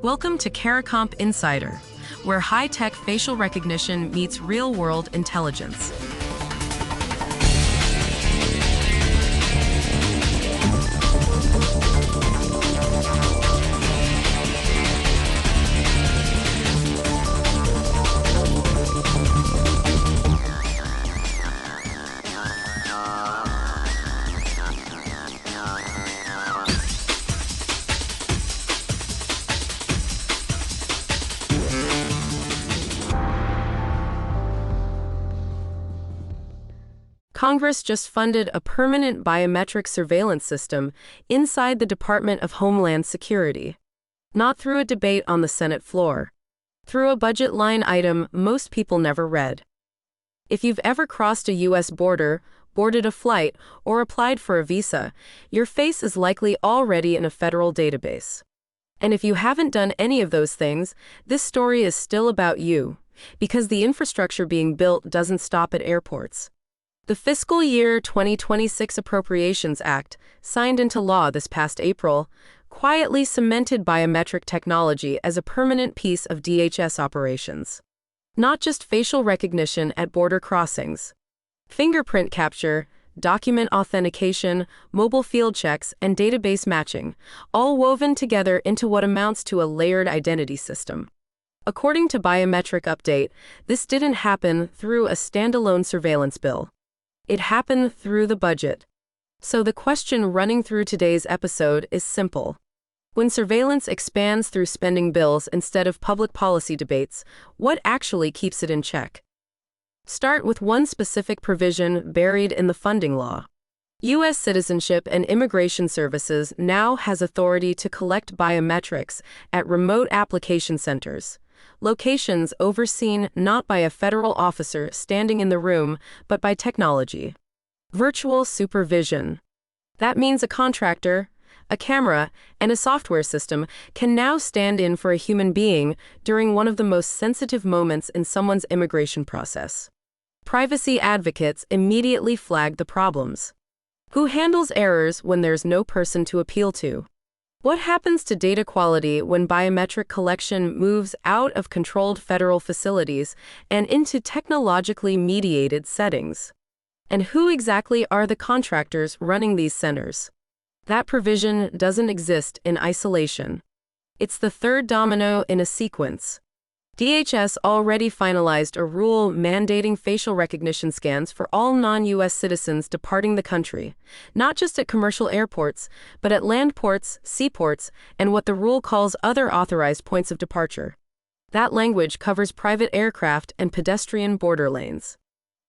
Welcome to CARICOMP Insider, where high-tech facial recognition meets real-world intelligence. Congress just funded a permanent biometric surveillance system inside the Department of Homeland Security. Not through a debate on the Senate floor. Through a budget line item most people never read. If you've ever crossed a U.S. border, boarded a flight, or applied for a visa, your face is likely already in a federal database. And if you haven't done any of those things, this story is still about you, because the infrastructure being built doesn't stop at airports. The fiscal year 2026 Appropriations Act, signed into law this past April, quietly cemented biometric technology as a permanent piece of DHS operations. Not just facial recognition at border crossings. Fingerprint capture, document authentication, mobile field checks, and database matching, all woven together into what amounts to a layered identity system. According to Biometric Update, this didn't happen through a standalone surveillance bill. It happened through the budget. So the question running through today's episode is simple. When surveillance expands through spending bills instead of public policy debates, what actually keeps it in check? Start with one specific provision buried in the funding law. U.S. Citizenship and Immigration Services now has authority to collect biometrics at remote application centers. Locations overseen not by a federal officer standing in the room, but by technology. Virtual supervision. That means a contractor, a camera, and a software system can now stand in for a human being during one of the most sensitive moments in someone's immigration process. Privacy advocates immediately flag the problems. Who handles errors when there's no person to appeal to? What happens to data quality when biometric collection moves out of controlled federal facilities and into technologically mediated settings? And who exactly are the contractors running these centers? That provision doesn't exist in isolation. It's the third domino in a sequence. DHS already finalized a rule mandating facial recognition scans for all non-U.S. citizens departing the country, not just at commercial airports, but at land ports, seaports, and what the rule calls other authorized points of departure. That language covers private aircraft and pedestrian border lanes.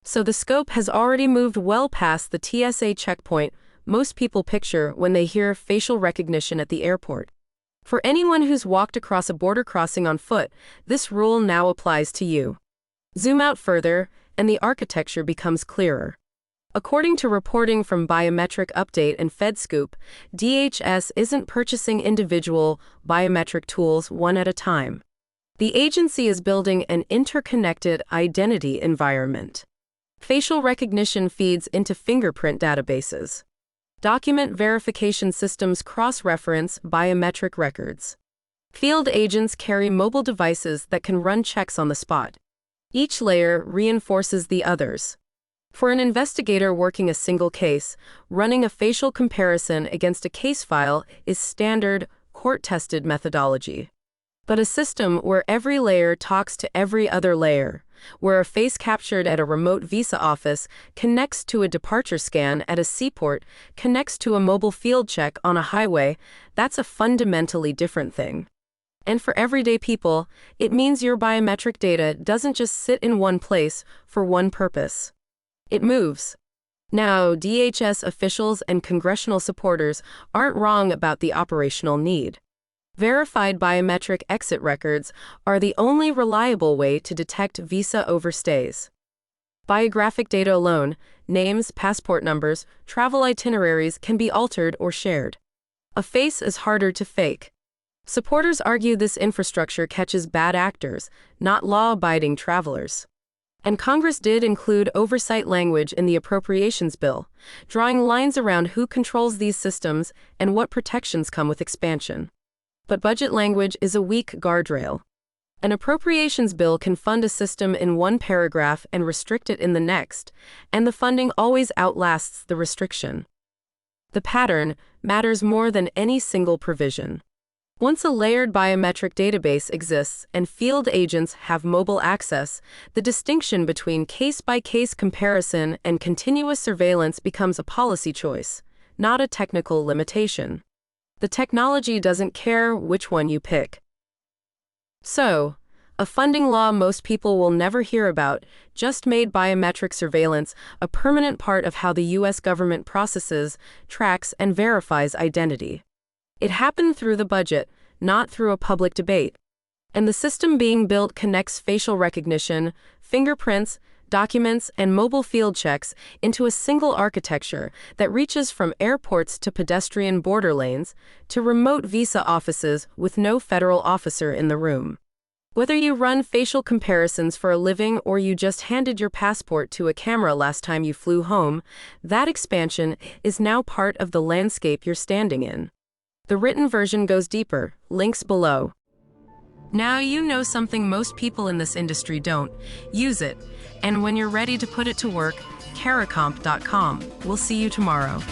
So the scope has already moved well past the TSA checkpoint most people picture when they hear facial recognition at the airport. For anyone who's walked across a border crossing on foot, this rule now applies to you. Zoom out further, and the architecture becomes clearer. According to reporting from Biometric Update and FedScoop, DHS isn't purchasing individual biometric tools one at a time. The agency is building an interconnected identity environment. Facial recognition feeds into fingerprint databases. Document verification systems cross-reference biometric records. Field agents carry mobile devices that can run checks on the spot. Each layer reinforces the others. For an investigator working a single case, running a facial comparison against a case file is standard, court-tested methodology. But a system where every layer talks to every other layer, where a face captured at a remote visa office connects to a departure scan at a seaport, connects to a mobile field check on a highway, that's a fundamentally different thing. And for everyday people, it means your biometric data doesn't just sit in one place for one purpose. It moves. Now, DHS officials and congressional supporters aren't wrong about the operational need. Verified biometric exit records are the only reliable way to detect visa overstays. Biographic data alone, names, passport numbers, travel itineraries can be altered or shared. A face is harder to fake. Supporters argue this infrastructure catches bad actors, not law-abiding travelers. And Congress did include oversight language in the appropriations bill, drawing lines around who controls these systems and what protections come with expansion. But budget language is a weak guardrail. An appropriations bill can fund a system in one paragraph and restrict it in the next, and the funding always outlasts the restriction. The pattern matters more than any single provision. Once a layered biometric database exists and field agents have mobile access, the distinction between case-by-case comparison and continuous surveillance becomes a policy choice, not a technical limitation. The technology doesn't care which one you pick. So, a funding law most people will never hear about just made biometric surveillance a permanent part of how the U.S. government processes, tracks, and verifies identity. It happened through the budget, not through a public debate. And the system being built connects facial recognition, fingerprints, documents, and mobile field checks into a single architecture that reaches from airports to pedestrian border lanes to remote visa offices with no federal officer in the room. Whether you run facial comparisons for a living or you just handed your passport to a camera last time you flew home, that expansion is now part of the landscape you're standing in. The written version goes deeper, links below. Now you know something most people in this industry don't. Use it. And when you're ready to put it to work, caracomp.com. We'll see you tomorrow.